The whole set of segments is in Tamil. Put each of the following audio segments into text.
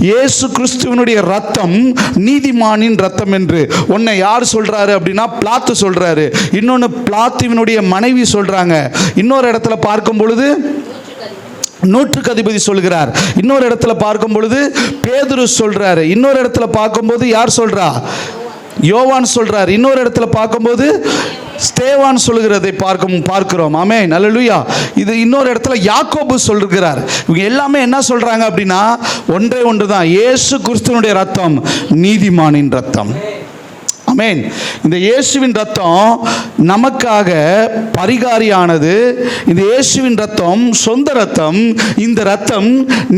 இயேசு கிறிஸ்துவனுடைய ரத்தம் நீதிமானின் ரத்தம் என்று. ஒன்னை யார் சொல்றாரு அப்படின்னா பிலாத்து சொல்றாரு. இன்னொன்னு பிலாத்துவினுடைய மனைவி சொல்றாங்க. இன்னொரு இடத்துல பார்க்கும் பொழுது நூற்றுக்கு அதிபதி சொல்கிறார். இன்னொரு இடத்துல பார்க்கும் பொழுது பேதுரு சொல்றாரு. இன்னொரு இடத்துல பார்க்கும்போது யார் சொல்றா? யோவான் சொல்றார். இன்னொரு இடத்துல பார்க்கும்போது ஸ்தேவான் சொல்கிறதை பார்க்கிறோம். ஆமென், அல்லேலூயா. இது இன்னொரு இடத்துல யாக்கோபு சொல்கிறார். இவங்க எல்லாமே என்ன சொல்றாங்க அப்படின்னா ஒன்றே ஒன்று தான், இயேசு கிறிஸ்துவினுடைய ரத்தம் நீதிமானின் ரத்தம். ஆமென். இந்த இயேசுவின் ரத்தம் நமக்காக பரிகாரியானது. இந்த இயேசுவின் ரத்தம் சொந்த ரத்தம். இந்த ரத்தம்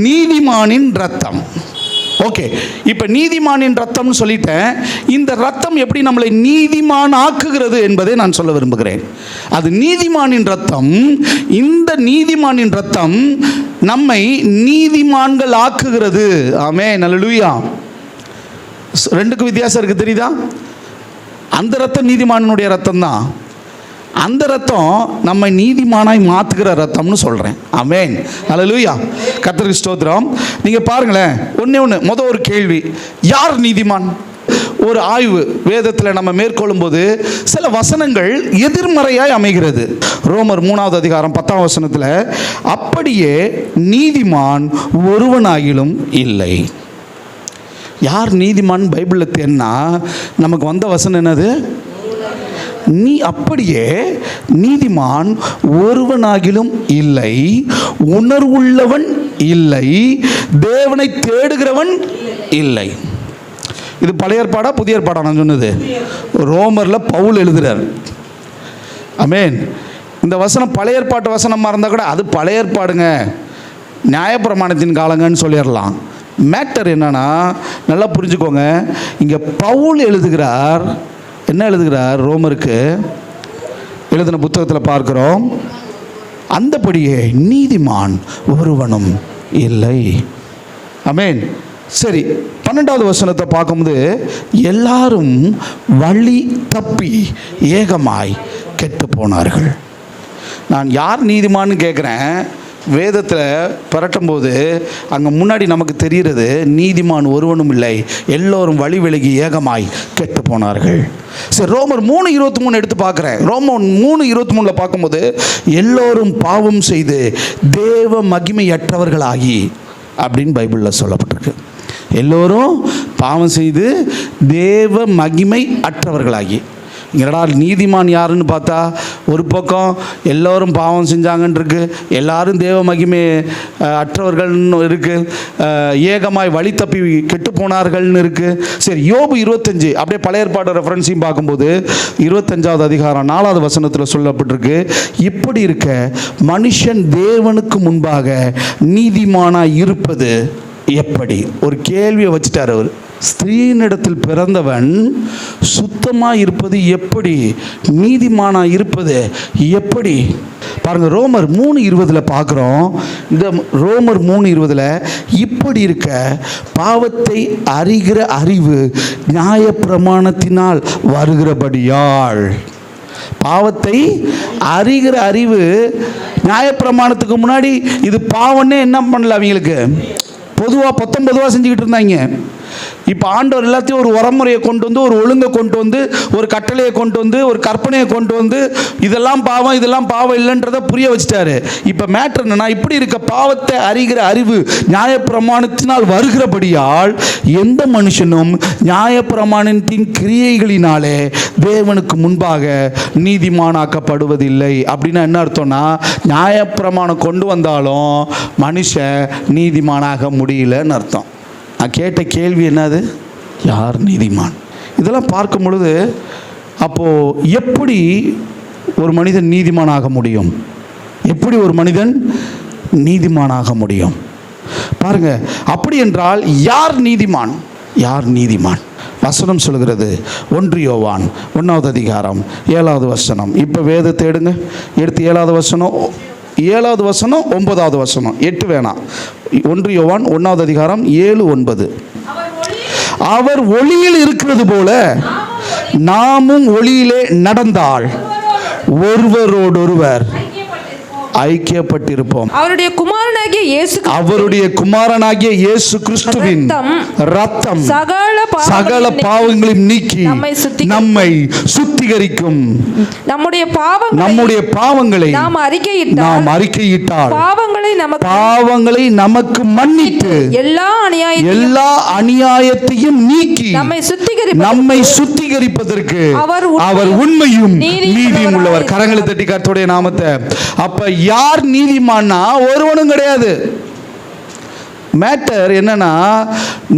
நீதிமானின் ரத்தம். ஓகே, இப்போ நீதிமானின் ரத்தம்னு சொல்லிட்டேன். இந்த ரத்தம் எப்படி நம்மளை நீதிமான் ஆக்குகிறது என்பதை நான் சொல்ல விரும்புகிறேன். அது நீதிமானின் ரத்தம். இந்த நீதிமானின் ரத்தம் நம்மை நீதிமான்கள் ஆக்குகிறது. ஆமென், அல்லேலூயா. ரெண்டுக்கு வித்தியாசம் இருக்கு, தெரியுதா? அந்த ரத்தம் நீதிமானுடைய ரத்தம் தான். அந்த ரத்தம் நம்மை நீதிமானாய் மாற்றுகிற ரத்தம்னு சொல்கிறேன். ஆமென், அல்லேலூயா. கர்த்தருக்கு ஸ்தோத்திரம். நீங்கள் பாருங்களேன், முதல் ஒரு கேள்வி, யார் நீதிமான்? ஒரு ஆய்வு வேதத்தில் நம்ம மேற்கொள்ளும் போது சில வசனங்கள் எதிர்மறையாய் அமைகிறது. ரோமர் 3வது அதிகாரம் 10ஆம் வசனத்தில், அப்படியே நீதிமான் ஒருவனாகிலும் இல்லை. யார் நீதிமான் பைபிளில் தேன்னா நமக்கு வந்த வசனம் என்னது? நீ அப்படியே நீதிமான் ஒருவனாகிலும் இல்லை, உணர்வுள்ளவன் இல்லை, தேவனை தேடுகிறவன் இல்லை. இது பழைய ஏற்பாடா புதிய ஏற்பாடா? நான் சொன்னது ரோமரில் பவுல் எழுதுறார். ஆமென். இந்த வசனம் பழைய ஏற்பாட்டு வசனமாக இருந்தால் கூட அது பழைய ஏற்பாடுங்க, நியாயப்பிரமாணத்தின் காலங்கன்னு சொல்லிடலாம். மேட்டர் என்னன்னா நல்லா புரிஞ்சுக்கோங்க. இங்கே பவுல் எழுதுகிறார். என்ன எழுதுகிறார்? ரோமருக்கு எழுதின புத்தகத்தில் பார்க்கிறோம், அந்தபடியே நீதிமான் ஒருவனும் இல்லை. ஆமென். சரி, 12வது வசனத்தை பார்க்கும்போது, எல்லாரும் வழி தப்பி ஏகமாய் கெட்டு போனார்கள். நான் யார் நீதிமான்னு கேட்குறேன். வேதத்தில் பரட்டும்போது அங்கே முன்னாடி நமக்கு தெரிகிறது, நீதிமான் ஒருவனும் இல்லை, எல்லோரும் வழி விலகி ஏகமாய் கெட்டு போனார்கள். சரி, ரோமர் 3:23 எடுத்து பார்க்குறேன். ரோமர் 3:23 பார்க்கும்போது, எல்லோரும் பாவம் செய்து தேவ மகிமையற்றவர்களாகி அப்படின்னு பைபிளில் சொல்லப்பட்டிருக்கு. எல்லோரும் பாவம் செய்து தேவ மகிமை அற்றவர்களாகி. என்னடா நீதிமான் யாருன்னு பார்த்தா, ஒரு பக்கம் எல்லோரும் பாவம் செஞ்சாங்கன்னு இருக்கு, எல்லாரும் தேவ மகிமை அற்றவர்கள்னு இருக்கு, ஏகமாய் வழி தப்பி கெட்டு போனார்கள்னு இருக்கு. சரி, யோபு 25 அப்படியே பழைய ஏற்பாடு ரெஃபரன்ஸையும் பார்க்கும்போது 25வது அதிகாரம் 4வது வசனத்தில் சொல்லப்பட்டிருக்கு, இப்படி இருக்க மனுஷன் தேவனுக்கு முன்பாக நீதிமானாய் இருப்பது எப்படி? ஒரு கேள்வியை வச்சுட்டார் அவர். ஸ்திரீனிடத்தில் பிறந்தவன் சுத்தமாக இருப்பது எப்படி? நீதிமானாக இருப்பது எப்படி? பாருங்கள், ரோமர் 3:20 பார்க்குறோம். இந்த ரோமர் 3:20 இப்படி இருக்க பாவத்தை அறிகிற அறிவு நியாயப்பிரமாணத்தினால் வருகிறபடியால். பாவத்தை அறிகிற அறிவு நியாயப்பிரமாணத்துக்கு முன்னாடி இது பாவம்னே என்ன பண்ணல அவங்களுக்கு, பொதுவாக செஞ்சுக்கிட்டு இருந்தாங்க. இப்போ ஆண்டவர் எல்லாத்தையும் ஒரு வரமுறையை கொண்டு வந்து, ஒரு ஒழுங்கை கொண்டு வந்து, ஒரு கட்டளையை கொண்டு வந்து, ஒரு கற்பனையை கொண்டு வந்து, இதெல்லாம் பாவம் இதெல்லாம் பாவம் இல்லைன்றதை புரிய வச்சுட்டாரு. இப்போ மேட்டர் என்னன்னா, இப்படி இருக்க பாவத்தை அறிகிற அறிவு நியாயப்பிரமாணத்தினால் வருகிறபடியால் எந்த மனுஷனும் நியாயப்பிரமாணத்தின் கிரியைகளினாலே தேவனுக்கு முன்பாக நீதிமானாக்கப்படுவதில்லை. அப்படின்னா என்ன அர்த்தம்னா, நியாயப்பிரமாணம் கொண்டு வந்தாலும் மனுஷன் நீதிமானாக முடியலன்னு அர்த்தம். நான் கேட்ட கேள்வி என்னது? யார் நீதிமான்? இதெல்லாம் பார்க்கும் பொழுது அப்போது எப்படி ஒரு மனிதன் நீதிமானாக முடியும்? எப்படி ஒரு மனிதன் நீதிமானாக முடியும்? பாருங்க, அப்படி என்றால் யார் நீதிமான்? யார் நீதிமான்? வசனம் சொல்கிறது 1 யோவான் 1வது அதிகாரம் 7வது வசனம். இப்போ வேதத்தை எடுங்க, எடுத்து 7வது வசனம் 9வது வசனம், 8 வேணாம். 1 யோவான் 1வது அதிகாரம் 7-9. அவர் ஒளியில் இருக்கிறது போல நாமும் ஒளியிலே நடந்தால் ஒருவரோடொருவர் ஐக்கியப்பட்டிருப்போம். அவருடைய குமாரனாகிய இயேசு கிறிஸ்துவின் ரத்தம் சகல பாவங்களையும் நீக்கி நம்மை சுத்திகரிக்கும். நம்முடைய பாவங்களை நாம் அறிக்கையிட்டால் பாவங்களை நமக்கு மன்னித்து எல்லா அநியாயத்தையும் நீக்கி நம்மை சுத்திகரிப்பதற்கு அவர் உண்மையும் நீதியும் உள்ளவர். கரங்களை தட்டி கர்த்தருடைய நாமத்தை. அப்ப யார் நீதிமான்னா ஒருவனும் கிடையாது. மேட்டர் என்னன்னா,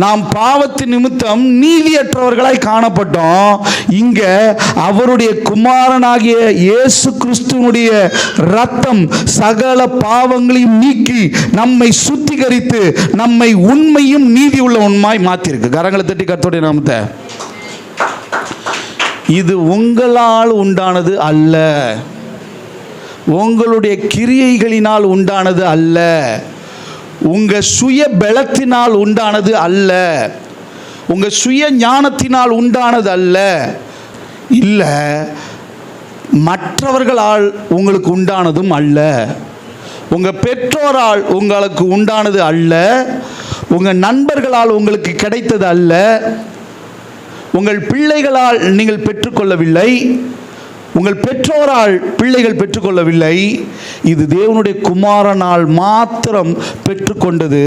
நாம் பாவத்தின் நிமித்தம் நீதியற்றவர்களாய் காணப்பட்டோம். இங்க அவருடைய குமாரனாகிய இயேசு கிறிஸ்துவினுடைய ரத்தம் சகல பாவங்களையும் நீக்கி நம்மை சுத்திகரித்து நம்மை உண்மையும் நீதி உள்ள உண்மாய் மாத்திருக்கு. கரங்களை தட்டி கர்த்தருடைய நாமத்தை. இது உங்களால் உண்டானது அல்ல, உங்களுடைய கிரியைகளினால் உண்டானது அல்ல, உங்க சுய பலத்தினால் உண்டானது அல்ல, உங்க சுய ஞானத்தினால் உண்டானது அல்ல, இல்ல மற்றவர்களால் உங்களுக்கு உண்டானதும் அல்ல, உங்க பெற்றோரால் உங்களுக்கு உண்டானது அல்ல, உங்க நண்பர்களால் உங்களுக்கு கிடைத்தது அல்ல, உங்கள் பிள்ளைகளால் நீங்கள் பெற்றுக்கொள்ளவில்லை, உங்கள் பெற்றோரால் பிள்ளைகள் பெற்றுக்கொள்ளவில்லை. இது தேவனுடைய குமாரனால் மாத்திரம் பெற்றுக்கொண்டது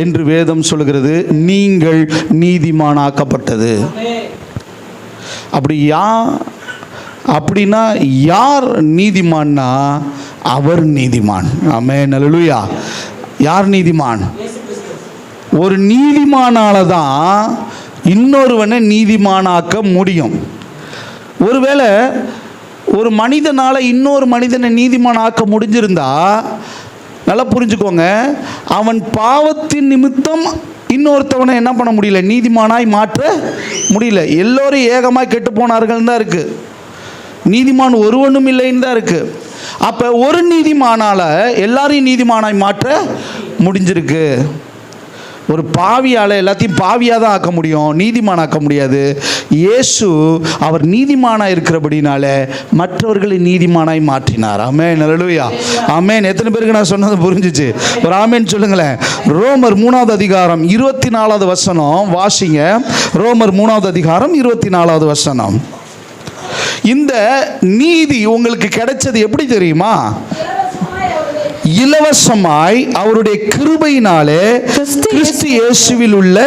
என்று வேதம் சொல்கிறது. நீங்கள் நீதிமானாக்கப்பட்டது. அப்படின்னா யார் நீதிமான்னா அவர் நீதிமான். ஆமென், அல்லேலூயா. யார் நீதிமான்? ஒரு நீதிமானால தான் இன்னொருவனை நீதிமானாக்க முடியும். ஒருவேளை ஒரு மனிதனால இன்னொரு மனிதனை நீதிமான் ஆக்க முடிஞ்சிருந்தா, நல்லா புரிஞ்சுக்கோங்க, அவன் பாவத்தின் நிமித்தம் இன்னொருத்தவனை என்ன பண்ண முடியல, நீதிமானாய் மாற்ற முடியல. எல்லோரும் ஏகமாய் கெட்டு போனார்கள் தான் இருக்கு, நீதிமான் ஒருவனும் இல்லைன்னு தான் இருக்கு. அப்ப ஒரு நீதிமானால எல்லாரையும் நீதிமானாய் மாற்ற முடிஞ்சிருக்கு. ஒரு பாவியால் எல்லாத்தையும் பாவியாக தான் ஆக்க முடியும், நீதிமான் ஆக்க முடியாது. இயேசு அவர் நீதிமானாக இருக்கிறபடினால மற்றவர்களை நீதிமானாய் மாற்றினார். ஆமென், அல்லேலூயா. ஆமென். எத்தனை பேருக்கு நான் சொன்னது புரிஞ்சிச்சு? ஒரு ஆமென் சொல்லுங்களேன். ரோமர் 3வது அதிகாரம் 24வது வசனம் வாசிங்க. ரோமர் 3வது அதிகாரம் 24வது வசனம். இந்த நீதி உங்களுக்கு கிடைச்சது எப்படி தெரியுமா? இலவசமாய் அவருடைய கிருபையினாலே கிறிஸ்து இயேசுவில் உள்ள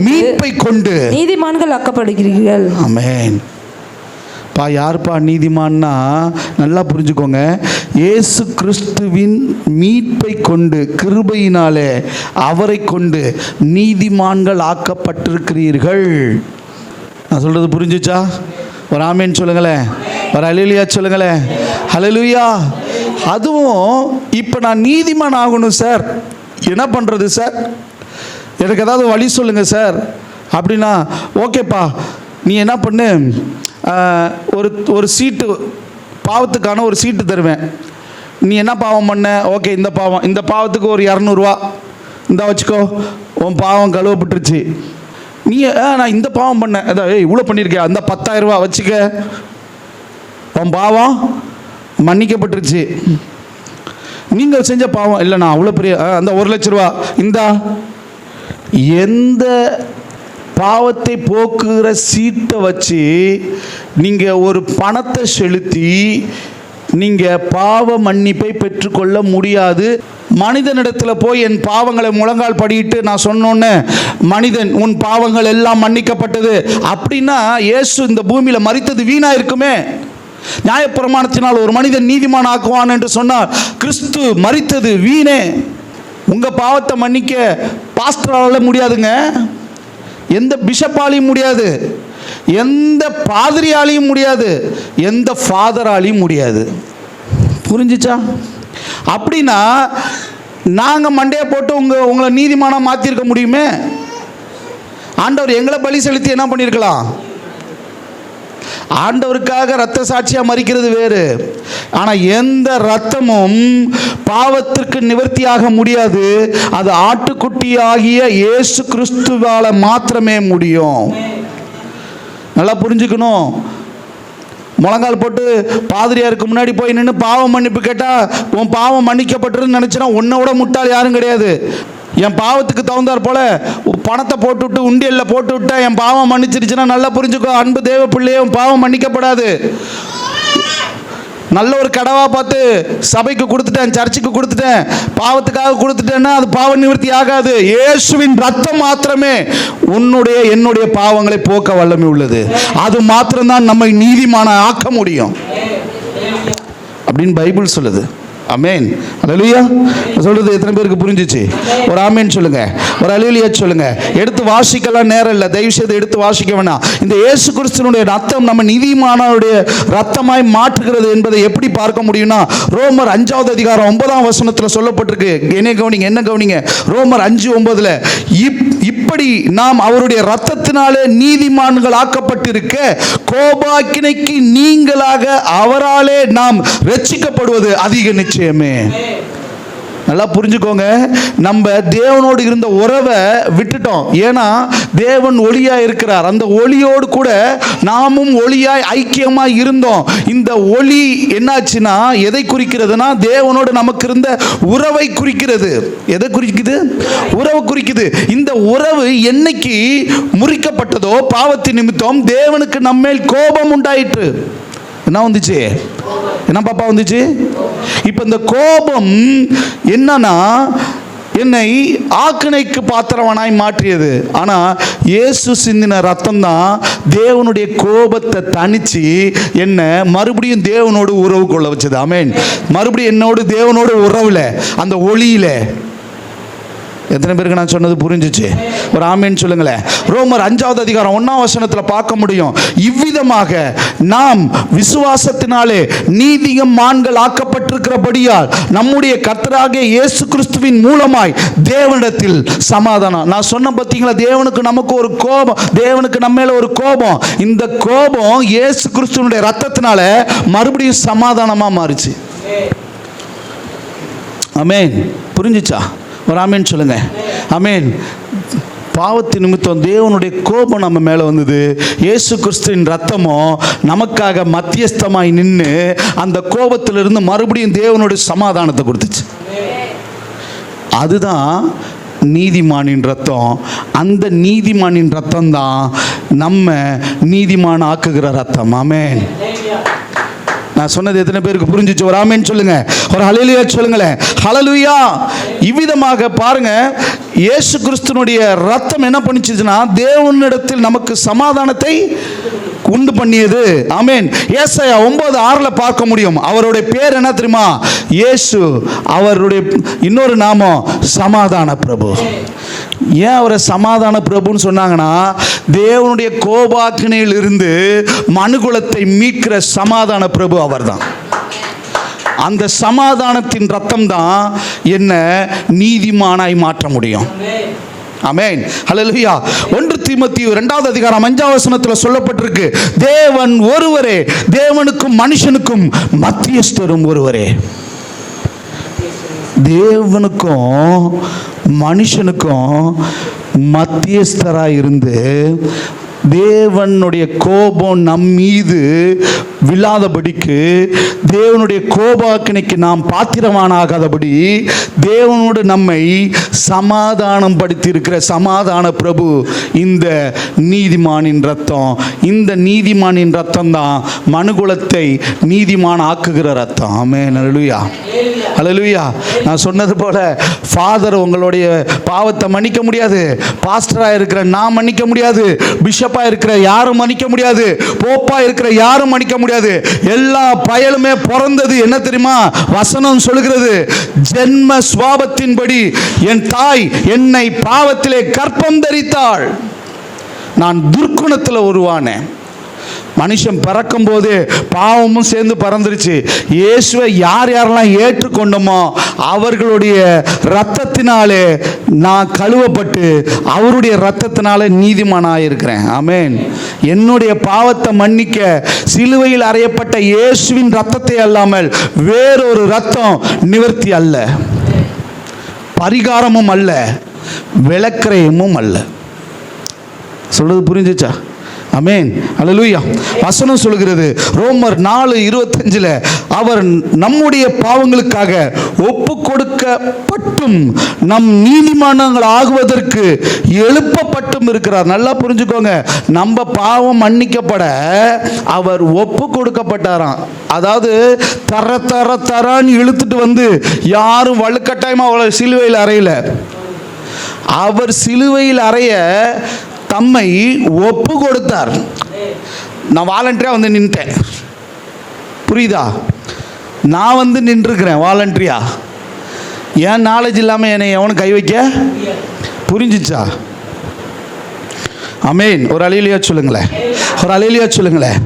மீட்பை கொண்டு நீதிமான்கள் ஆக்கப்படுகிறீர்கள். ஆமென். யாருப்பா நீதிமான்னா நல்லா புரிஞ்சுக்கோங்க. இயேசு கிறிஸ்துவின் மீட்பை கொண்டு கிருபையினாலே அவரை கொண்டு நீதிமான்கள் ஆக்கப்பட்டிருக்கிறீர்கள். நான் சொல்றது புரிஞ்சுச்சா? ஒரு ஆமென் சொல்லுங்களேன், ஒரு அல்லேலூயா சொல்லுங்களேன். அல்லேலூயா. அதுவும் இப்போ நான் நீதிமான் ஆகணும் சார், என்ன பண்ணுறது சார், எனக்கு ஏதாவது வழி சொல்லுங்கள் சார் அப்படின்னா, ஓகேப்பா நீ என்ன பண்ணு, ஒரு சீட்டு பாவத்துக்கான ஒரு சீட்டு தருவேன். நீ என்ன பாவம் பண்ண? ஓகே, இந்த பாவத்துக்கு ஒரு 200 ரூபா இந்த வச்சுக்கோ, உன் பாவம் கழுவப்பட்டுருச்சு. நீ நான் இந்த பாவம் பண்ணேன், அதான் இவ்வளோ பண்ணியிருக்கேன், அந்த 10,000 ரூபா வச்சுக்க, உன் பாவம் மன்னிக்கப்பட்டுருச்சு. நீங்கள் செஞ்ச பாவம் இல்லை, நான் அவ்வளோ பெரிய அந்த 1,00,000 ரூபா இந்தா. எந்த பாவத்தை போக்குகிற சீட்டை வச்சு நீங்கள் ஒரு பணத்தை செலுத்தி நீங்கள் பாவ மன்னிப்பை பெற்றுக்கொள்ள முடியாது. மனிதனிடத்தில் போய் என் பாவங்களை முழங்கால் படிட்டு நான் சொன்னோன்னே மனிதன் உன் பாவங்கள் எல்லாம் மன்னிக்கப்பட்டது அப்படின்னா இயேசு இந்த பூமியில் மரித்தது வீணா இருக்குமே. நியாயப்பிரமாணத்தினால் ஒரு மனிதன் நீதிமான் ஆக்குவான் என்று சொன்னால் கிறிஸ்து மரித்தது வீணே. உங்கள் பாவத்தை மன்னிக்க பாஸ்டரால முடியாதுங்க, எந்த பிஷப்பாலையும் முடியாது, எந்த பாதிரியாலையும் முடியாது, எந்த ஃபாதராலையும் முடியாது. புரிஞ்சிச்சா? அப்படின்னா நாங்கள் மண்டையை போட்டு உங்களை நீதிமானாக மாற்றிருக்க முடியுமே? ஆண்டவர் எங்களை பலி செலுத்தி என்ன பண்ணியிருக்கலாம்? ஆண்டவருக்காக இரத்த சாட்சியா மரிக்கிறது வேறு. ஆனா எந்த இரத்தமும் பாவத்திற்கு நிவர்த்தியாக முடியாது. அது ஆட்டுக்குட்டியாகிய இயேசு கிறிஸ்துவால மாத்திரமே முடியும். நல்லா புரிஞ்சுக்கணும். முழங்கால் போட்டு பாதிரியாருக்கு முன்னாடி போய் நின்று பாவம் மன்னிப்பு கேட்டால் உன் பாவம் மன்னிக்கப்பட்டிருன்னு நினச்சினா உன்னை விட முட்டாள் யாரும் கிடையாது. என் பாவத்துக்கு தகுந்தார் போல பணத்தை போட்டு விட்டு உண்டியலில் போட்டு விட்டா என் பாவம் மன்னிச்சிருச்சுன்னா நல்லா புரிஞ்சுக்கோ, அன்பு தேவ பிள்ளையே, உன் பாவம் மன்னிக்கப்படாது. நல்ல ஒரு கடவா பார்த்து சபைக்கு கொடுத்துட்டேன், சர்ச்சுக்கு கொடுத்துட்டேன், பாவத்துக்காக கொடுத்துட்டேன்னா அது பாவ நிவர்த்தி ஆகாது. இயேசுவின் ரத்தம் மாத்திரமே உன்னுடைய என்னுடைய பாவங்களை போக்க வல்லமை உள்ளது. அது மாத்திரம்தான் நம்மை நீதிமான ஆக்க முடியும் அப்படின்னு பைபிள் சொல்லுது. ஆமென். அல்லேலூயா. சொல்றது எத்தனை பேருக்கு புரிஞ்சிச்சு? ஒரு ஆமென் சொல்லுங்க, ஒரு அல்லேலூயா சொல்லுங்க. எடுத்து வாசிக்கலாம் நேரம் இல்லை, தயவு செய்து எடுத்து வாசிக்க வேணாம். இந்த இயேசு கிறிஸ்துவினுடைய ரத்தம் நம்ம நீதிமானுடைய ரத்தமாய் மாற்றுகிறது என்பதை எப்படி பார்க்க முடியும்னா, ரோமர் 5வது அதிகாரம் 9ஆம் வசனத்தில் சொல்லப்பட்டிருக்கு. என்ன கவனிங்க. ரோமர் 5:9 இப்படி நாம் அவருடைய ரத்தத்தினாலே நீதிமான்கள் ஆக்கப்பட்டிருக்க கோபாக்கினைக்கு நீங்களாக அவராலே நாம் ரட்சிக்கப்படுவது அதிக நிச்சயமே. நல்லா புரிஞ்சுக்கோங்க, நம்ம தேவனோடு இருந்த உறவை விட்டுட்டோம். ஏன்னா தேவன் ஒளியாய் இருக்கிறார். அந்த ஒளியோடு கூட நாமும் ஒளியாய் ஐக்கியமாய் இருந்தோம். இந்த ஒளி என்னாச்சுன்னா எதை குறிக்கிறதுனா தேவனோடு நமக்கு இருந்த உறவை குறிக்கிறது. எதை குறிக்குது? உறவு குறிக்குது. இந்த உறவு என்னைக்கு முறிக்கப்பட்டதோ பாவத்தின் நிமித்தம் தேவனுக்கு நம்மேல் கோபம் உண்டாயிற்று. என்ன வந்துச்சு? என்ன பாப்பா வந்துச்சு? இப்ப இந்த கோபம் என்னன்னா என்னை ஆக்கினைக்கு பாத்திரவனாய் மாற்றியது. ஆனா இயேசு சிந்தின ரத்தம் தான் தேவனுடைய கோபத்தை தணிச்சு என்ன மறுபடியும் தேவனோடு உறவு கொள்ள வச்சது. ஆமென். மறுபடியும் என்னோடு தேவனோடு உறவுல அந்த ஒளியில. எத்தனை பேருக்கு நான் சொன்னது புரிஞ்சிச்சு? ஒரு ஆமென் சொல்லுங்களேன். ரோமர் 5வது அதிகாரம் 1ஆம் வசனத்தில் பார்க்க முடியும். இவ்விதமாக நாம் விசுவாசத்தினாலே நீதிமான்கள் ஆக்கப்பட்டிருக்கிறபடியால் நம்முடைய கர்த்தராகிய இயேசு கிறிஸ்துவின் மூலமாய் தேவனிடத்தில் சமாதானம். நான் சொன்ன பார்த்தீங்களா, தேவனுக்கு நமக்கு ஒரு கோபம், தேவனுக்கு நம்ம மேல ஒரு கோபம். இந்த கோபம் இயேசு கிறிஸ்துவினுடைய ரத்தத்தினால மறுபடியும் சமாதானமா மாறுச்சு. ஆமென். புரிஞ்சிச்சா? ஒரு ஆமென் சொல்லுங்க. ஆமென். பாவத்தின் நிமித்தம் தேவனுடைய கோபம் நம்ம மேலே வந்தது. இயேசு கிறிஸ்துவின் ரத்தமோ நமக்காக மத்தியஸ்தமாய் நின்று அந்த கோபத்திலிருந்து மறுபடியும் தேவனுடைய சமாதானத்தை கொடுத்துச்சு. அதுதான் நீதிமானின் ரத்தம். அந்த நீதிமானின் ரத்தம் தான் நம்ம நீதிமான் ஆக்குகிற ரத்தம். ஆமென். நான் சொன்னது எத்தனை பேருக்கு புரிஞ்சிச்சு? ஒரு ஆமென் சொல்லுங்க, ஒரு ஹல்லேலூயா சொல்லுங்களேன். ஹல்லேலூயா. இவ்விதமாக பாருங்க, இயேசு கிறிஸ்துனுடைய ரத்தம் என்ன பண்ணிச்சுன்னா தேவனிடத்தில் நமக்கு சமாதானத்தை உண்டு பண்ணியது. ஆமென். ஏசாயா 9:6 பார்க்க முடியும். அவருடைய பேர் என்ன தெரியுமா? இயேசு. அவருடைய இன்னொரு நாமம் சமாதான பிரபு. ஏன் அவரை சமாதான பிரபுன்னு சொன்னாங்கன்னா, தேவனுடைய கோபாக்கினையில் இருந்து மனுகுலத்தை மீட்கிற சமாதான பிரபு அவர்தான். அந்த சமாதானத்தின் ரத்தம் தான் என்ன நீதிமானாய் மாற்ற முடியும். ஆமென். ஹல்லேலூயா. 1 தீமோத்தேயு 2வது அதிகாரம் 5ஆம் வசனத்தில் சொல்லப்பட்டிருக்கு, தேவன் ஒருவரே, தேவனுக்கும் மனுஷனுக்கும் மத்தியஸ்தரும் ஒருவரே. தேவனுக்கும் மனுஷனுக்கும் மத்தியஸ்தராக இருந்து தேவனுடைய கோபம் நம் மீது விழாதபடிக்கு, தேவனுடைய கோபாக்கினைக்கு நாம் பாத்திரமானாகாதபடி தேவனோடு நம்மை சமாதானம் படுத்தி இருக்கிற சமாதான பிரபு இந்த நீதிமானின் ரத்தம். இந்த நீதிமானின் ரத்தம் தான் மனுகுலத்தை நீதிமான் ஆக்குகிற ரத்தம். ஆமென். ஹல்லேலூயா. ஹல்லேலூயா. நான் சொன்னது போல ஃபாதர் உங்களுடைய பாவத்தை மன்னிக்க முடியாது, பாஸ்டராக இருக்கிற நான் மன்னிக்க முடியாது, பிஷப்பா இருக்கிற யாரும் மன்னிக்க முடியாது, போப்பா இருக்கிற யாரும் மன்னிக்க முடியாது. எல்லா பயலுமே பிறந்தது என்ன தெரியுமா? வசனம் சொல்லுகிறது, ஜென்ம சுவாபத்தின்படி என் தாய் என்னை பாவத்திலே கற்பம் தரித்தாள், நான் துர்க்குணத்தில் உருவானேன். மனுஷன் பிறக்கும் போது பாவமும் சேர்ந்து பறந்துருச்சு. இயேசுவை யார் யாரெல்லாம் ஏற்றுக்கொண்டோமோ அவர்களுடைய இரத்தத்தினாலே நான் கழுவப்பட்டு அவருடைய இரத்தத்தினாலே நீதிமானாயிருக்கிறேன். ஆமென். என்னுடைய பாவத்தை மன்னிக்க சிலுவையில் அறையப்பட்ட இயேசுவின் இரத்தத்தை அல்லாமல் வேறொரு இரத்தம் நிவர்த்தி அல்ல, பரிகாரமும் அல்ல, விளக்கிரயமும் அல்ல. சொல்றது புரிஞ்சுச்சா? ஆமென். அல்லேலூயா. வசனம் சொல்கிறது ரோமர் 4:25 அவர் நம்முடைய பாவங்களுக்காக ஒப்பு கொடுக்கப்பட்டும் நம் நீதிமான்கள் ஆகுவதற்கு எழுப்பப்பட்டும் இருக்கிறார். நல்லா புரிஞ்சுக்கோங்க, நம்ம பாவம் மன்னிக்கப்பட அவர் ஒப்பு கொடுக்கப்பட்டாராம். அதாவது தரான்னு இழுத்துட்டு வந்து யாரும் வலுக்கட்டாயமா அவளை சிலுவையில் அறையல. அவர் சிலுவையில் அறைய தம்மை ஒப்பு கொடுத்தார். நான் வாலண்டரியா வந்து நின்ட்டேன். புரியுதா? நான் வந்து நின்றுக்கிறேன் வாலண்டரியா. ஏன் நாலேஜ் இல்லாமல் என்னை எவனும் கை வைக்க? புரிஞ்சிச்சா? ஆமென். ஒரு அல்லேலூயா சொல்லுங்களேன். ஒரு அல்லேலூயா சொல்லுங்களேன்.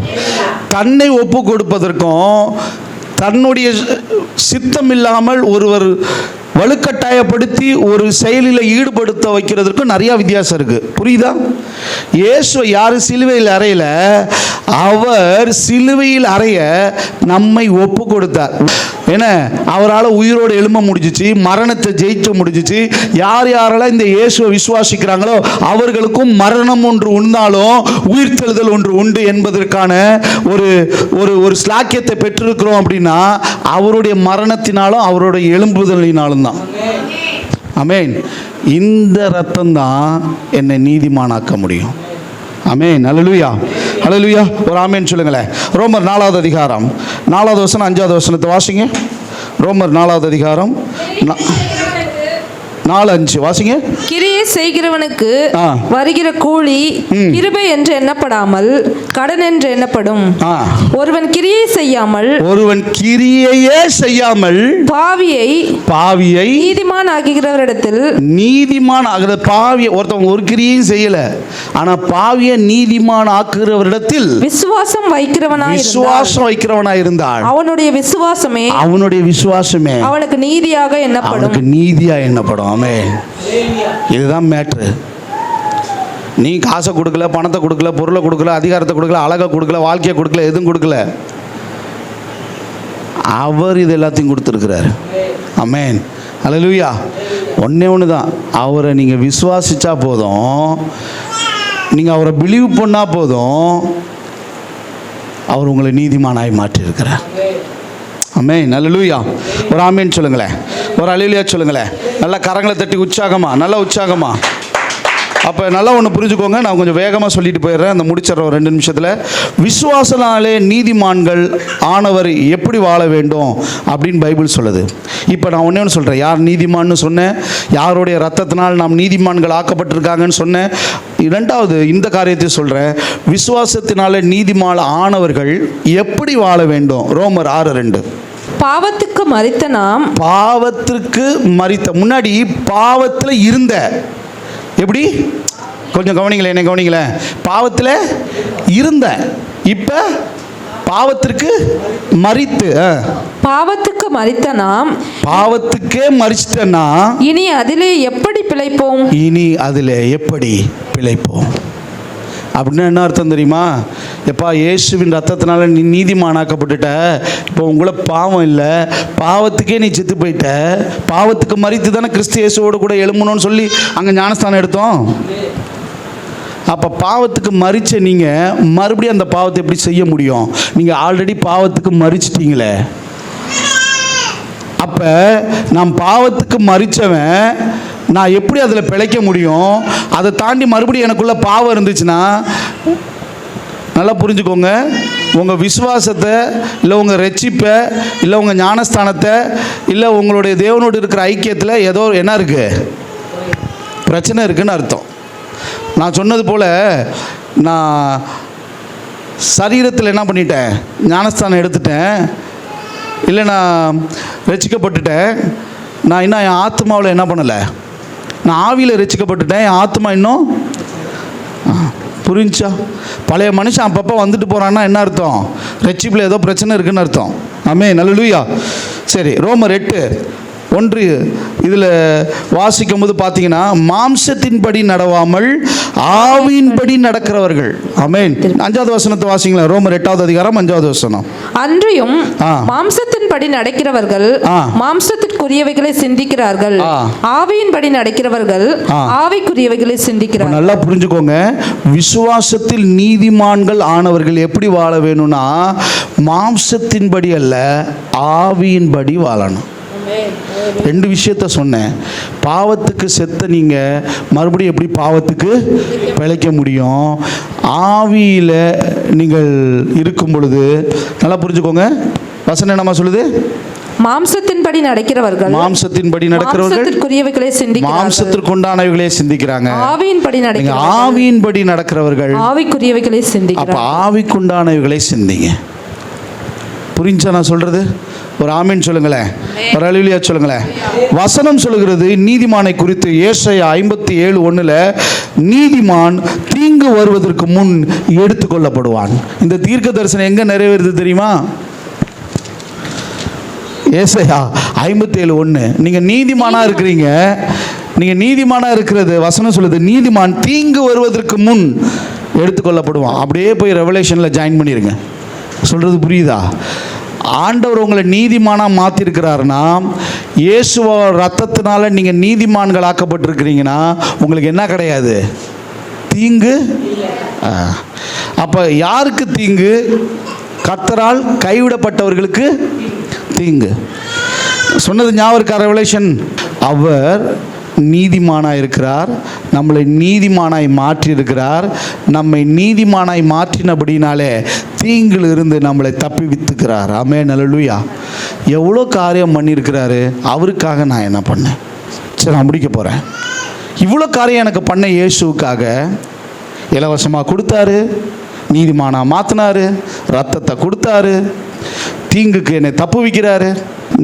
தன்னை ஒப்பு கொடுப்பதற்கும் தன்னுடைய சித்தம் இல்லாமல் ஒருவர் வலுக்கட்டாயப்படுத்தி ஒரு செயலில் ஈடுபடுத்த வைக்கிறதுக்கும் நிறையா வித்தியாசம் இருக்குது. புரியுதா? இயேசுவை யார் சிலுவையில் அறையல, அவர் சிலுவையில் அறைய நம்மை ஒப்பு கொடுத்தார். ஏன்னா அவரால் உயிரோடு எழும்ப முடிஞ்சிச்சு, மரணத்தை ஜெயிக்க முடிஞ்சிச்சு. யார் யாரெல்லாம் இந்த இயேசுவை விசுவாசிக்கிறாங்களோ அவர்களுக்கும் மரணம் ஒன்று உண்டாலும் உயிர்த்தெழுதல் ஒன்று உண்டு என்பதற்கான ஒரு ஒரு ஒரு ஸ்லாக்கியத்தை பெற்றிருக்கிறோம். அப்படின்னா அவருடைய மரணத்தினாலும் அவருடைய எழும்புதலினாலும் தான். ஆமென். இந்த ரத்தம் தான் என்னை நீதிமானாக்க முடியும். ஆமென். அல்லேலூயா. அல்லேலூயா. ஒரு ஆமென் சொல்லுங்களேன். ரோமர் 4வது அதிகாரம் 4வது வசனம் 5வது வசனத்தை வாசிங்க. ரோமர் 4வது அதிகாரம் 4:5 வாசிங்க. கிரியை செய்கிறவனுக்கு வருகிற கூலி கிருபை என்று எண்ணப்படாமல் கடன் என்று எண்ணப்படும். ஒருவன் கிரியை செய்யாமல் பாவியை நீதிமான் ஆக்குகிறவரிடத்தில் நீதிமான் ஆகிற பாவியை ஒருத்தவங்க ஒரு கிரியையும் செய்யல, ஆனா பாவியை நீதிமான் ஆக்குகிறவரிடத்தில் விசுவாசம் வைக்கிறவனா இருந்தான். அவனுடைய விசுவாசமே அவனுக்கு நீதியாக எண்ணப்படும். ஆமென். இதுதான் மேட்ரு. நீ காசை கொடுக்கல, பணத்தை கொடுக்கல, பொருளை கொடுக்கல, அதிகாரத்தை கொடுக்கல, அழகை கொடுக்கல, வாழ்க்கையை கொடுக்கல, எதுவும் கொடுக்கல. அவர் இது எல்லாத்தையும் கொடுத்துருக்கிறார். ஆமென். அல்லேலூயா. ஒன்றே ஒன்று தான், அவரை நீங்கள் விசுவாசிச்சா போதும், நீங்கள் அவரை பிலீவ் பண்ணால் போதும், அவர் உங்களை நீதிமானாய் மாற்றியிருக்கிறார். ஆமென். அல்லேலூயா. ஒரு ஆமென் சொல்லுங்களேன். ஒரு அல்லேலூயா சொல்லுங்களேன். நல்லா கரங்களை தட்டி உற்சாகமா, நல்லா உற்சாகமா. அப்போ நல்லா ஒன்று புரிஞ்சுக்கோங்க. நான் கொஞ்சம் வேகமாக சொல்லிட்டு போயிடுறேன், அந்த முடிச்சிடறேன் ஒரு 2 நிமிஷத்தில். விசுவாசனாலே நீதிமான்கள் ஆனவர் எப்படி வாழ வேண்டும் அப்படின்னு பைபிள் சொல்லுது. இப்போ நான் ஒன்றே ஒன்று சொல்கிறேன். யார் நீதிமான்னு சொன்னேன், யாருடைய ரத்தத்தினால் நாம் நீதிமான்கள் ஆக்கப்பட்டிருக்காங்கன்னு சொன்னேன். 2வது இந்த காரியத்தை சொல்கிறேன். விசுவாசத்தினாலே நீதிமான் ஆனவர்கள் எப்படி வாழ வேண்டும்? ரோமர் 6:2. பாவத்துக்கு மரித்த முன்னாடி பாவத்தில் இருந்த, எப்படி கொஞ்சம் கவனிங்களேன், என்ன கவனிங்களேன். பாவத்தில் இருந்த, இப்போ பாவத்திற்கு மரித்து, பாவத்துக்கு மரிச்சிட்டனா இனி அதிலே எப்படி பிழைப்போம்? அப்படின்னா என்ன அர்த்தம் தெரியுமா? எப்பா இயேசுவின் ரத்தத்தினால நீ நீதிமானாக்கப்பட்டுட்ட, இப்போ உங்களை பாவம் இல்லை, பாவத்துக்கே நீ செத்து போயிட்ட. பாவத்துக்கு மரித்து தானே கிறிஸ்து இயேசுவோடு கூட எழும்பணும்னு சொல்லி அங்கே ஞானஸ்தானம் எடுத்தோம். அப்போ பாவத்துக்கு மரிச்ச நீங்கள் மறுபடியும் அந்த பாவத்தை எப்படி செய்ய முடியும்? நீங்கள் ஆல்ரெடி பாவத்துக்கு மரிச்சிட்டீங்களே. அப்போ நான் பாவத்துக்கு மரித்தவன், நான் எப்படி அதில் பிழைக்க முடியும்? அதை தாண்டி மறுபடியும் எனக்குள்ள பாவம் இருந்துச்சுன்னா, நல்லா புரிஞ்சுக்கோங்க, உங்கள் விசுவாசத்தை இல்லை உங்கள் ரட்சிப்பை இல்லை உங்கள் ஞானஸ்தானத்தை இல்லை உங்களுடைய தேவனோடு இருக்கிற ஐக்கியத்தில் ஏதோ என்ன இருக்குது, பிரச்சனை இருக்குதுன்னு அர்த்தம். நான் சொன்னது போல் நான் சரீரத்தில் என்ன பண்ணிட்டேன், ஞானஸ்தானம் எடுத்துட்டேன், இல்லை நான் ரட்சிக்கப்பட்டுட்டேன். நான் இன்னும் என் ஆத்மாவில் என்ன பண்ணலை, நான் ஆவியில் ரட்சிக்கப்பட்டுட்டேன், என் ஆத்மா இன்னும் புரிஞ்சா. பழைய மனுஷன் அப்பப்போ வந்துட்டு போகிறான்னா என்ன அர்த்தம்? ரட்சிப்பில் ஏதோ பிரச்சனை இருக்குன்னு அர்த்தம். ஆமென். அல்லேலூயா. சரி, ரோமர் 8 ஒன்று இதில் வாசிக்கும் போது பார்த்தீங்கன்னா மாம்சத்தின்படி நடவாமல் ஆவியின்படி நடக்கிறவர்கள். ஆமென். 5வது வசனத்தை வாசிங்களா. ரோமர் 8வது அதிகாரம் 5வது வசனம். அன்றியும் மாம்சத்தின்படி நடக்கிறவர்கள் மாம்சத்திற்குரியவைகளை சிந்திக்கிறார்கள், ஆவியின்படி நடக்கிறவர்கள் ஆவிக்குரியவைகளை சிந்திக்கிறார்கள். நல்லா புரிஞ்சுக்கோங்க. விசுவாசத்தில் நீதிமான்கள் ஆனவர்கள் எப்படி வாழ வேணும்னா மாம்சத்தின்படி அல்ல, ஆவியின்படி வாழணும். 2 விஷயத்த சொன்னேன். பாவத்துக்கு செத்த நீங்கள் மறுபடியும் எப்படி பாவத்துக்கு பிழைக்க முடியும்? ஆவியில் நீங்கள் இருக்கும் பொழுது நல்லா புரிஞ்சுக்கோங்க. வசனம் என்னமா சொல்லுது? மாம்சத்தின்படி நடக்கிறவர்கள் மாம்சத்திற்குரியவைகளை சிந்திக்கிறார்கள், மாம்சத்திற்குண்டானவைகளே சிந்திக்கிறாங்க. ஆவியின்படி நடக்கிறவர்கள் ஆவிக்குரியவைகளை சிந்திக்கிறார்கள். அப்ப ஆவிக்குண்டானவைகளை சிந்திங்க. புரிஞ்சா நான் சொல்றது? ஒரு ஆமீன் சொல்லுங்களேன், ஒரு அல்லேலூயா சொல்லுங்களேன். வசனம் சொல்லுகிறது நீதிமானை குறித்து. ஏசாயா 57:1 நீதிமான் தீங்கு வருவதற்கு முன் எடுத்துக்கொள்ளப்படுவான். இந்த தீர்க்க தரிசனம் எங்க நிறைவேறுது தெரியுமா? ஏசாயா 57:1. நீங்கள் நீதிமானாக இருக்கிறீங்க. நீங்கள் நீதிமானாக இருக்கிறது வசனம் சொல்லுது நீதிமான் தீங்கு வருவதற்கு முன் எடுத்துக்கொள்ளப்படுவான். அப்படியே போய் ரெவலேஷனில் ஜாயின் பண்ணிடுங்க. சொல்கிறது புரியுதா? ஆண்டவர் உங்களை நீதிமானாக மாற்றிருக்கிறாருன்னா, இயேசுவ ரத்தத்தினால நீங்கள் நீதிமான்கள் ஆக்கப்பட்டிருக்கிறீங்கன்னா உங்களுக்கு என்ன கிடையாது? தீங்கு. அப்போ யாருக்கு தீங்கு? கர்த்தரால் கைவிடப்பட்டவர்களுக்கு தீங்கு. சொன்னது ஞாபகம் இருக்கா? ரெவலேஷன். அவர் நீதிமானாய் இருக்கிறார், நம்மளை நீதிமானாய் மாற்றி இருக்கிறார். நம்மை நீதிமானாய் மாற்றினபடினாலே தீங்கில் இருந்து நம்மளை தப்பி வித்துக்கிறார். ஆமென், அல்லேலூயா. எவ்வளோ காரியம் பண்ணியிருக்கிறாரு. அவருக்காக நான் என்ன பண்ணேன்? சரி, நான் முடிக்க போகிறேன். இவ்வளோ காரியம் எனக்கு பண்ண இயேசுவுக்காக இலவசமாக கொடுத்தாரு, நீதிமானாக மாற்றினாரு, ரத்தத்தை கொடுத்தாரு, தீங்குக்கு என்னை தப்பு வைக்கிறாரு.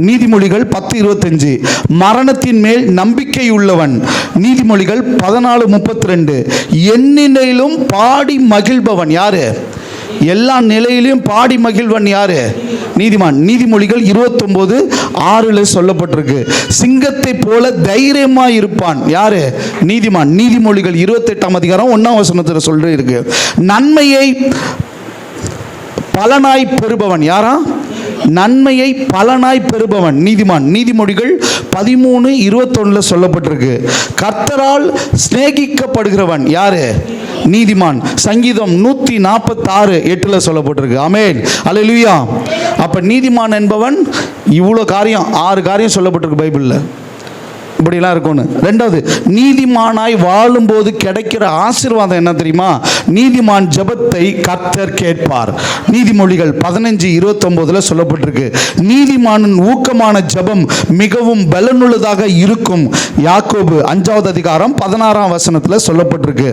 நீதிமொழிகள் 10:25 மரணத்தின் மேல் நம்பிக்கை உள்ளவன். நீதிமொழிகள் 14:32 எந்நிலையிலும் பாடி மகிழ்பவன். யாரு? எல்லா நிலையிலும் பாடி மகிழ்வன் யாரு? நீதிமான். நீதிமொழிகள் 29:6 சொல்லப்பட்டிருக்கு. சிங்கத்தை போல தைரியமாக இருப்பான். யாரு? நீதிமான். நீதிமொழிகள் 28ஆம் அதிகாரம் 1ஆம் வசனத்தில் சொல்ற இருக்கு. நன்மையை பலனாய் பெறுபவன் யாரா? நன்மையை பலனாய் பெறுபவன் நீதிமான். நீதிமொழிகள் 13:21 சொல்லப்பட்டிருக்கு. கர்த்தரால் சிநேகிக்கப்படுகிறவன் யாரு? நீதிமான். சங்கீதம் 146:8 சொல்லப்பட்டிருக்கு. ஆமென், அல்லேலூயா. அப்ப நீதிமான் என்பவன் இவ்வளோ காரியம், 6 காரியம் சொல்லப்பட்டிருக்கு பைபிளில். இப்படிலாம் இருக்கணும். 2வது, நீதிமானாய் வாழும்போது கிடைக்கிற ஆசீர்வாதம் என்ன தெரியுமா? நீதிமான் ஜெபத்தை கர்த்தர் கேட்பார். நீதிமொழிகள் 15:29 சொல்லப்பட்டிருக்கு. நீதிமானின் ஊக்கமான ஜெபம் மிகவும் பலனுள்ளதாக இருக்கும். யாக்கோபு 5வது அதிகாரம் 16ஆம் வசனத்தில் சொல்லப்பட்டிருக்கு.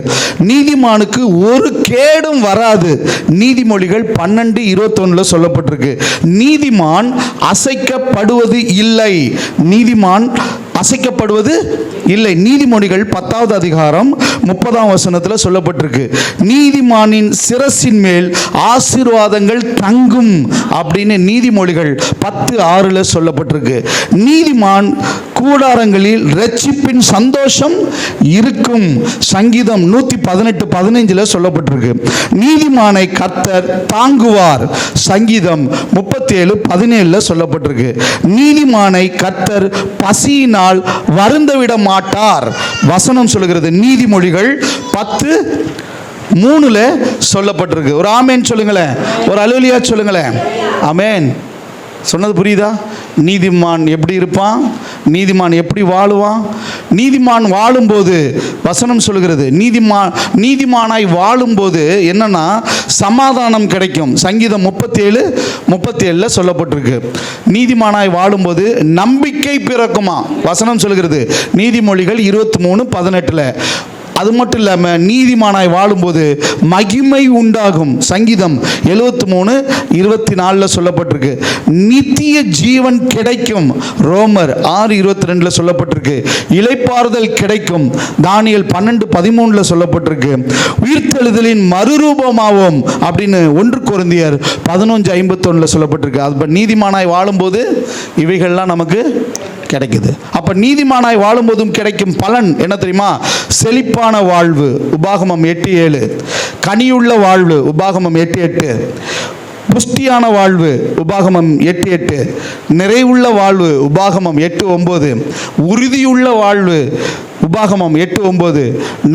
நீதிமானுக்கு ஒரு கேடும் வராது. நீதிமொழிகள் 12:21 சொல்லப்பட்டிருக்கு. நீதிமான் அசைக்கப்படுவது இல்லை. நீதிமான் அசைக்கப்படுவது இல்லை. நீதிமொழிகள் 10வது அதிகாரம் 30ஆம் வசனத்தில் சொல்லப்பட்டிருக்கு. நீதிமானின் சிரசின் மேல் ஆசீர்வாதங்கள் தங்கும் அப்படின்னு நீதிமொழிகள் 10:6 சொல்லப்பட்டிருக்கு. நீதிமான் கூடாரங்களில் இரட்சிப்பின் சந்தோஷம் இருக்கும். சங்கீதம் 118:15 சொல்லப்பட்டிருக்கு. நீதிமானை கர்த்தர் தாங்குவார். சங்கீதம் 37:17 சொல்லப்பட்டிருக்கு. நீதிமானை கர்த்தர் பசியினால் வருந்த விட மாட்டார். வசனம் சொல்லுகிறது. நீதிமொழிகள் 10:3 சொல்லப்பட்டிருக்கு. ஒரு ஆமேன் சொல்லுங்களேன், ஒரு அல்லேலூயா சொல்லுங்களேன். ஆமேன். சொன்னது புரியுதா? நீதிமான் எப்படி இருப்பான்? நீதிமான் எப்படி வாழுவான்? நீதிமான் வாழும்போது வசனம் சொல்லுகிறது நீதிமானாய் வாழும்போது என்னன்னா சமாதானம் கிடைக்கும். சங்கீதம் 37:37 சொல்லப்பட்டிருக்கு. நீதிமானாய் வாழும்போது நம்பிக்கை பிறக்குமா வசனம் சொல்லுகிறது. நீதிமொழிகள் 23:18. அது மட்டும் இல்லாமல் நீதிமானாய் வாழும்போது மகிமை உண்டாகும். சங்கீதம் 73:24 சொல்லப்பட்டிருக்கு. நித்திய ஜீவன் கிடைக்கும். ரோமர் 6:22 சொல்லப்பட்டிருக்கு. இளைப்பாறுதல் கிடைக்கும். தானியேல் 12:13 சொல்லப்பட்டிருக்கு. உயிர்த்தெழுதலின் மறுரூபமாவோம் அப்படின்னு 1 கொரிந்தியர் 11:51 சொல்லப்பட்டிருக்கு. அது நீதிமானாய் வாழும்போது இவைகள்லாம் நமக்கு கிடைக்குது. அப்போ நீதிமானாய் வாழும்போதும் கிடைக்கும் பலன் என்ன தெரியுமா? செழிப்பான வாழ்வு, உபாகமம் 8:7. கனியுள்ள வாழ்வு, உபாகமம் 8:8. புஷ்டியான வாழ்வு, உபாகமம் 8:8. நிறைவுள்ள வாழ்வு, உபாகமம் 8:9. உறுதியுள்ள வாழ்வு, உபாகமம் 8:9.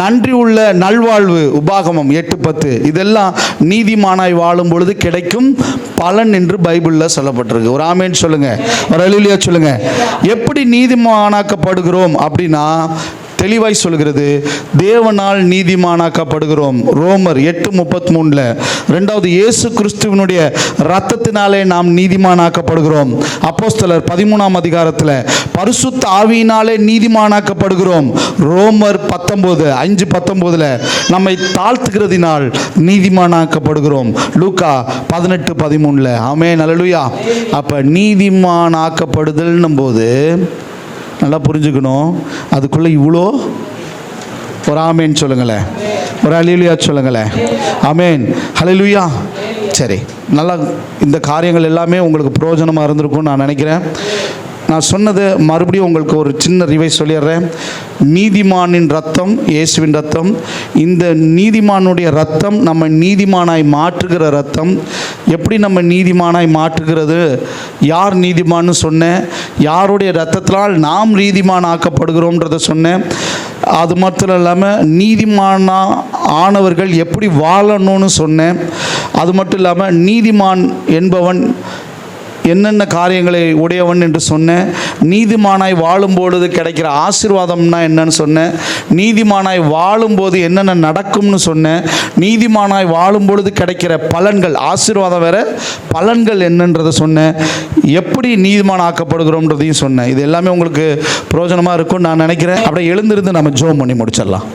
நன்றி உள்ள நல்வாழ்வு, உபாகமம் 8:10. இதெல்லாம் நீதிமானாய் வாழும் பொழுது கிடைக்கும் பலன் என்று பைபிளில் சொல்லப்பட்டிருக்கு. ஒரு ஆமேன் சொல்லுங்க, ஒரு அல்லேலூயா சொல்லுங்க. எப்படி நீதிமானாக்கப்படுகிறோம் அப்படின்னா தெளிவாய் சொல்கிறது, தேவனால் நீதிமானாக்கப்படுகிறோம். ரோமர் 8:33. ரெண்டாவது, இயேசு கிறிஸ்துவினுடைய இரத்தத்தினாலே நாம் நீதிமானாக்கப்படுகிறோம். அப்போஸ்தலர் 13ஆம் அதிகாரத்தில் பரிசுத்த ஆவியினாலே நீதிமானாக்கப்படுகிறோம். ரோமர் 5:19 நம்மை தாழ்த்துகிறதினால் நீதிமானாக்கப்படுகிறோம். லூக்கா 18:13. ஆமென், அல்லேலூயா. அப்போ நீதிமானாக்கப்படுதல்னும் போது நல்லா புரிஞ்சுக்கணும், அதுக்குள்ளே இவ்வளோ. ஒரு ஆமேன் சொல்லுங்களேன், ஒரு அல்லேலூயா சொல்லுங்களேன். ஆமேன், அல்லேலூயா. சரி, நல்லா இந்த காரியங்கள் எல்லாமே உங்களுக்கு பிரயோஜனமாக இருந்திருக்கும்னு நான் நினைக்கிறேன். நான் சொன்னது மறுபடியும் உங்களுக்கு ஒரு சின்ன ரிவைஸ் சொல்லிடுறேன். நீதிமானின் ரத்தம், இயேசுவின் ரத்தம். இந்த நீதிமானுடைய ரத்தம் நம்ம நீதிமானாய் மாற்றுகிற ரத்தம். எப்படி நம்ம நீதிமானாய் மாற்றுகிறது? யார் நீதிமான்னு சொன்னேன், யாருடைய ரத்தத்தினால் நாம் நீதிமான் ஆக்கப்படுகிறோம்ன்றதை சொன்னேன். அது மட்டும் இல்லாமல் நீதிமானா ஆனவர்கள் எப்படி வாழணும்னு சொன்னேன். அது மட்டும் இல்லாமல் நீதிமான் என்பவன் என்னென்ன காரியங்களை உடையவன் என்று சொன்னேன். நீதிமானாய் வாழும்பொழுது கிடைக்கிற ஆசீர்வாதம்னா என்னன்னு சொன்னேன். நீதிமானாய் வாழும்போது என்னென்ன நடக்கும்னு சொன்னேன். நீதிமானாய் வாழும்பொழுது கிடைக்கிற பலன்கள், ஆசீர்வாதம் வேற, பலன்கள் என்னன்றதை சொன்னேன். எப்படி நீதிமான் ஆக்கப்படுகிறோம்ன்றதையும் சொன்னேன். இது எல்லாமே உங்களுக்கு பிரயோஜனமாக இருக்கும்னு நான் நினைக்கிறேன். அப்படியே எழுந்திருந்து நம்ம ஜெபம் பண்ணி முடிச்சிடலாம்.